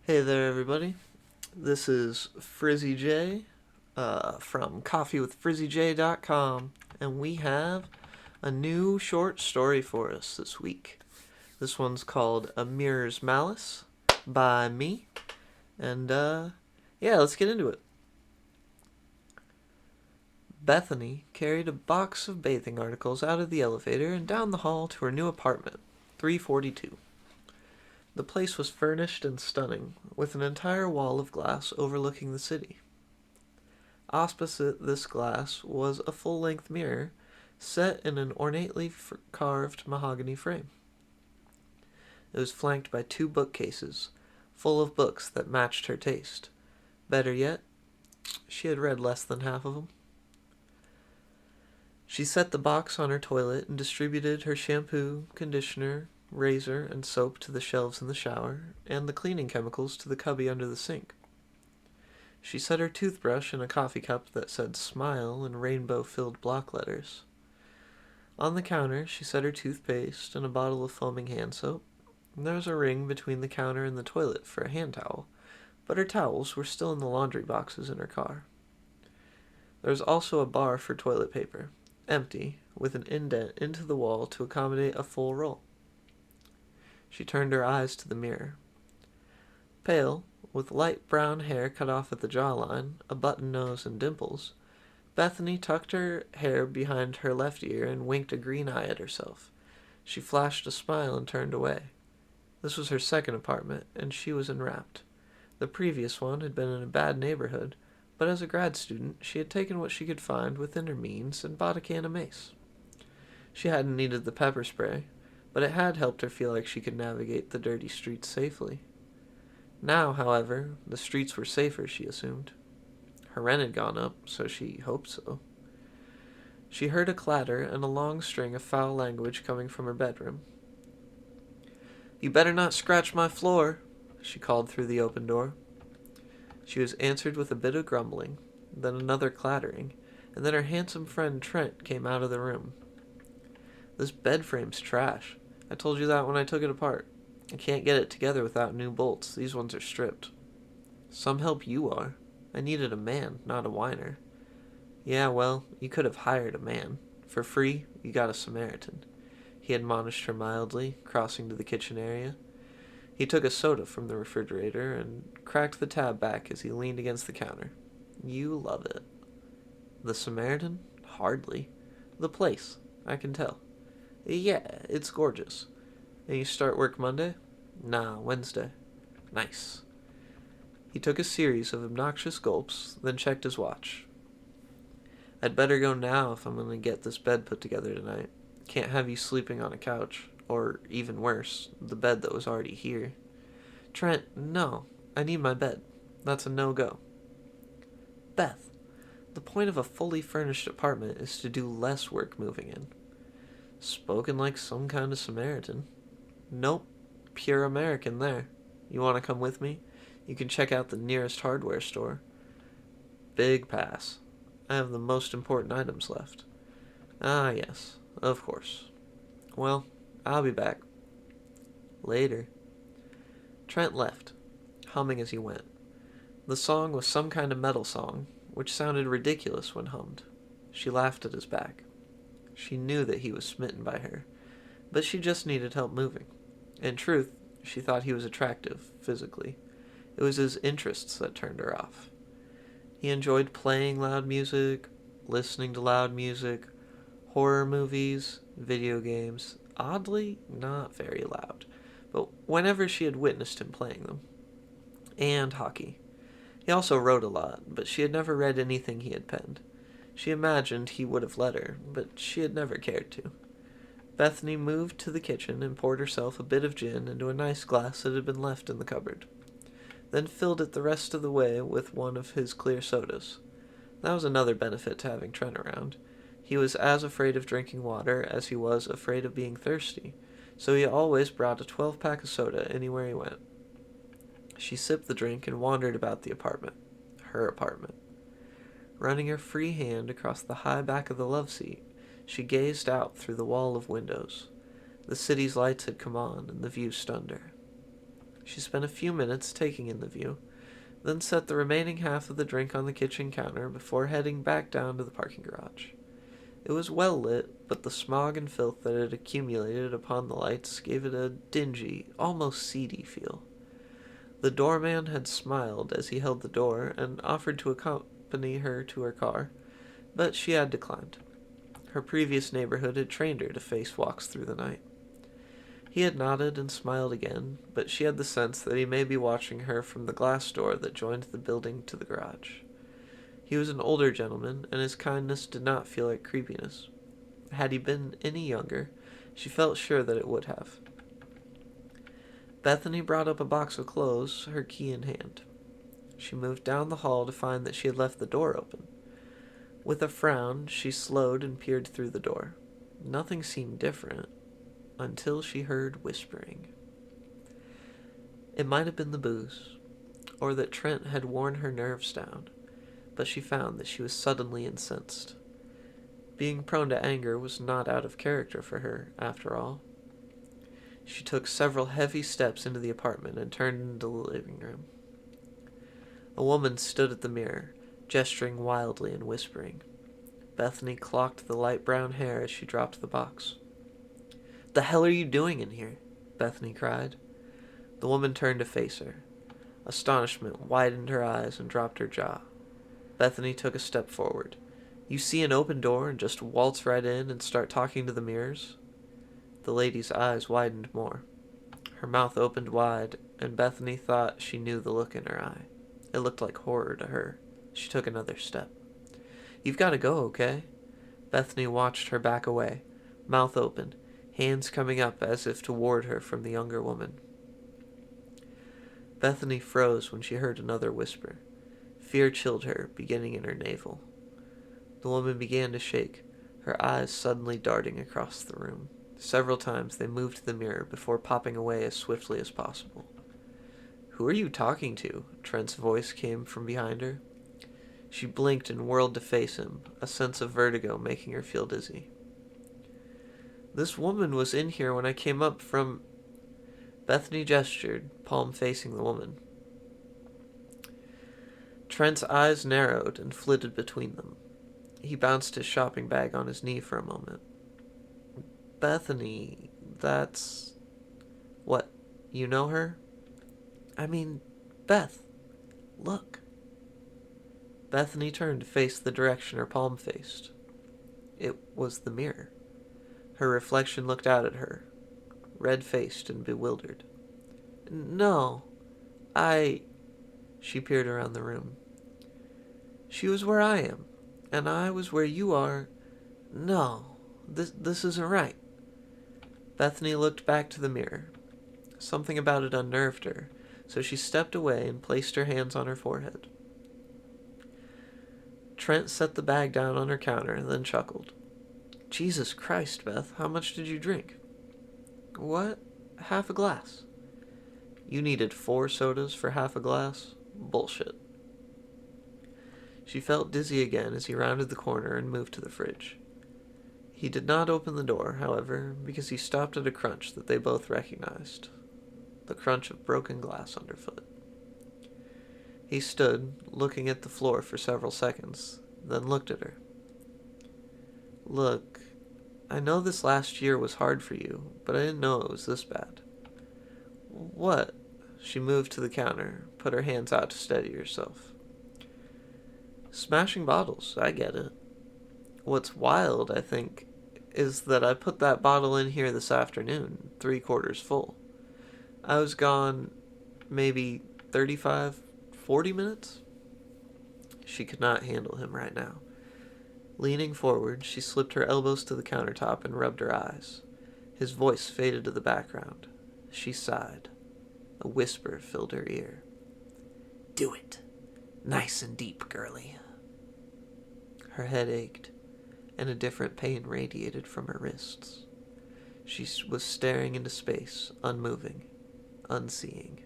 Hey there, everybody. This is Frizzy J from coffeewithfrizzyj.com, and we have a new short story for us this week. This one's called A Mirror's Malice by me, and yeah, let's get into it. Bethany carried a box of bathing articles out of the elevator and down the hall to her new apartment, 342. The place was furnished and stunning, with an entire wall of glass overlooking the city. Opposite this glass was a full-length mirror set in an ornately carved mahogany frame. It was flanked by two bookcases, full of books that matched her taste. Better yet, she had read less than half of them. She set the box on her toilet and distributed her shampoo, conditioner, razor, and soap to the shelves in the shower, and the cleaning chemicals to the cubby under the sink. She set her toothbrush in a coffee cup that said "Smile" in rainbow-filled block letters. On the counter, she set her toothpaste and a bottle of foaming hand soap. There was a ring between the counter and the toilet for a hand towel, but her towels were still in the laundry boxes in her car. There was also a bar for toilet paper, empty, with an indent into the wall to accommodate a full roll. She turned her eyes to the mirror. Pale, with light brown hair cut off at the jawline, a button nose, and dimples, Bethany tucked her hair behind her left ear and winked a green eye at herself. She flashed a smile and turned away. This was her second apartment, and she was enwrapped. The previous one had been in a bad neighborhood, but as a grad student, she had taken what she could find within her means and bought a can of mace. She hadn't needed the pepper spray, but it had helped her feel like she could navigate the dirty streets safely. Now, however, the streets were safer, she assumed. Her rent had gone up, so she hoped so. She heard a clatter and a long string of foul language coming from her bedroom. "You better not scratch my floor," she called through the open door. She was answered with a bit of grumbling, then another clattering, and then her handsome friend Trent came out of the room. "This bed frame's trash. I told you that when I took it apart. I can't get it together without new bolts. These ones are stripped." "Some help you are. I needed a man, not a whiner." "Yeah, well, you could have hired a man. For free, you got a Samaritan," he admonished her mildly, crossing to the kitchen area. He took a soda from the refrigerator and cracked the tab back as he leaned against the counter. "You love it." "The Samaritan? Hardly. The place, I can tell." "Yeah, it's gorgeous." "And you start work Monday?" "Nah, Wednesday." "Nice." He took a series of obnoxious gulps, then checked his watch. "I'd better go now if I'm going to get this bed put together tonight. Can't have you sleeping on a couch, or, even worse, the bed that was already here." "Trent, no. I need my bed. That's a no-go." "Beth, the point of a fully furnished apartment is to do less work moving in." "Spoken like some kind of Samaritan." "Nope. Pure American there. You want to come with me? You can check out the nearest hardware store." "Big pass. I have the most important items left." "Ah, yes. Of course. Well, I'll be back." "Later." Trent left, humming as he went. The song was some kind of metal song, which sounded ridiculous when hummed. She laughed at his back. She knew that he was smitten by her, but she just needed help moving. In truth, she thought he was attractive, physically. It was his interests that turned her off. He enjoyed playing loud music, listening to loud music, horror movies, video games, oddly, not very loud, but whenever she had witnessed him playing them, and hockey. He also wrote a lot, but she had never read anything he had penned. She imagined he would have let her, but she had never cared to. Bethany moved to the kitchen and poured herself a bit of gin into a nice glass that had been left in the cupboard, then filled it the rest of the way with one of his clear sodas. That was another benefit to having Trent around. He was as afraid of drinking water as he was afraid of being thirsty, so he always brought a 12-pack of soda anywhere he went. She sipped the drink and wandered about the apartment. Her apartment. Running her free hand across the high back of the love seat, she gazed out through the wall of windows. The city's lights had come on, and the view stunned her. She spent a few minutes taking in the view, then set the remaining half of the drink on the kitchen counter before heading back down to the parking garage. It was well lit, but the smog and filth that had accumulated upon the lights gave it a dingy, almost seedy feel. The doorman had smiled as he held the door and offered to accompany her to her car, but she had declined. Her previous neighborhood had trained her to face walks through the night. He had nodded and smiled again, but she had the sense that he may be watching her from the glass door that joined the building to the garage. He was an older gentleman, and his kindness did not feel like creepiness. Had he been any younger, she felt sure that it would have. Bethany brought up a box of clothes, her key in hand. She moved down the hall to find that she had left the door open. With a frown, she slowed and peered through the door. Nothing seemed different, until she heard whispering. It might have been the booze, or that Trent had worn her nerves down, but she found that she was suddenly incensed. Being prone to anger was not out of character for her, after all. She took several heavy steps into the apartment and turned into the living room. A woman stood at the mirror, gesturing wildly and whispering. Bethany clocked the light brown hair as she dropped the box. "The hell are you doing in here?" Bethany cried. The woman turned to face her. Astonishment widened her eyes and dropped her jaw. Bethany took a step forward. "You see an open door and just waltz right in and start talking to the mirrors?" The lady's eyes widened more. Her mouth opened wide, and Bethany thought she knew the look in her eye. It looked like horror to her. She took another step. "You've got to go, okay?" Bethany watched her back away, mouth open, hands coming up as if to ward her from the younger woman. Bethany froze when she heard another whisper. Fear chilled her, beginning in her navel. The woman began to shake, her eyes suddenly darting across the room. Several times they moved to the mirror before popping away as swiftly as possible. "Who are you talking to?" Trent's voice came from behind her. She blinked and whirled to face him, a sense of vertigo making her feel dizzy. "This woman was in here when I came up from..." Bethany gestured, palm facing the woman. Trent's eyes narrowed and flitted between them. He bounced his shopping bag on his knee for a moment. "Bethany, that's... What, you know her?" "I mean, Beth, look." Bethany turned to face the direction her palm faced. It was the mirror. Her reflection looked out at her, red-faced and bewildered. "No, She peered around the room. "She was where I am, and I was where you are. No, this isn't right." Bethany looked back to the mirror. Something about it unnerved her, so she stepped away and placed her hands on her forehead. Trent set the bag down on her counter, then chuckled. "Jesus Christ, Beth, how much did you drink?" "What? Half a glass." "You needed 4 sodas for half a glass? Bullshit." She felt dizzy again as he rounded the corner and moved to the fridge. He did not open the door, however, because he stopped at a crunch that they both recognized. The crunch of broken glass underfoot. He stood, looking at the floor for several seconds, then looked at her. "Look, I know this last year was hard for you, but I didn't know it was this bad." "What?" She moved to the counter, put her hands out to steady herself. "Smashing bottles, I get it. What's wild, I think, is that I put that bottle in here this afternoon, 3/4 full. I was gone maybe 35, 40 minutes?" She could not handle him right now. Leaning forward, she slipped her elbows to the countertop and rubbed her eyes. His voice faded to the background. She sighed. A whisper filled her ear. "Do it. Nice and deep, girlie." Her head ached, and a different pain radiated from her wrists. She was staring into space, unmoving, unseeing.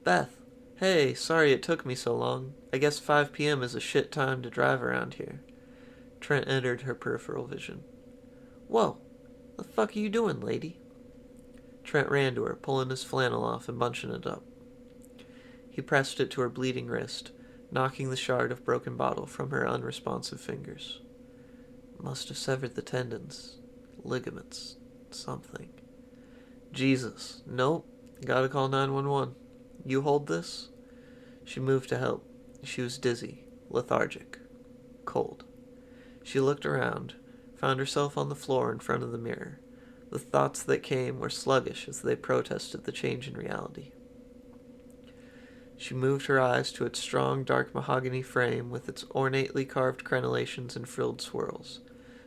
"Beth, hey, sorry it took me so long. I guess 5 p.m. is a shit time to drive around here." Trent entered her peripheral vision. "Whoa, the fuck are you doing, lady?" Trent ran to her, pulling his flannel off and bunching it up. He pressed it to her bleeding wrist, knocking the shard of broken bottle from her unresponsive fingers. Must have severed the tendons, ligaments, something. Jesus, nope, gotta call 911. You hold this? She moved to help. She was dizzy, lethargic, cold. She looked around, found herself on the floor in front of the mirror. The thoughts that came were sluggish as they protested the change in reality. She moved her eyes to its strong, dark mahogany frame with its ornately carved crenellations and frilled swirls.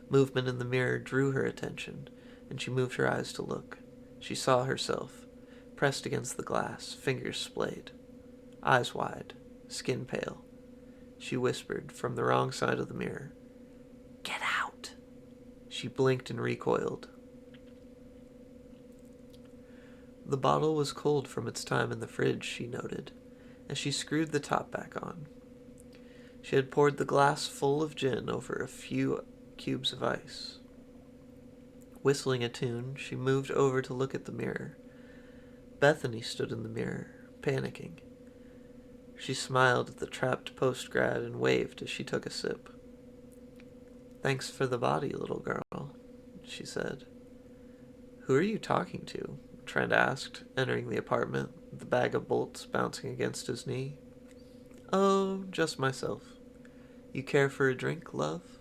Movement in the mirror drew her attention, and she moved her eyes to look. She saw herself, pressed against the glass, fingers splayed, eyes wide, skin pale. She whispered from the wrong side of the mirror, "Get out!" She blinked and recoiled. The bottle was cold from its time in the fridge, she noted, as she screwed the top back on. She had poured the glass full of gin over a few cubes of ice. Whistling a tune, she moved over to look at the mirror. Bethany stood in the mirror, panicking. She smiled at the trapped post-grad and waved as she took a sip. "Thanks for the body, little girl," she said. "Who are you talking to?" Trent asked, entering the apartment, the bag of bolts bouncing against his knee. "Oh, just myself. You care for a drink, love?"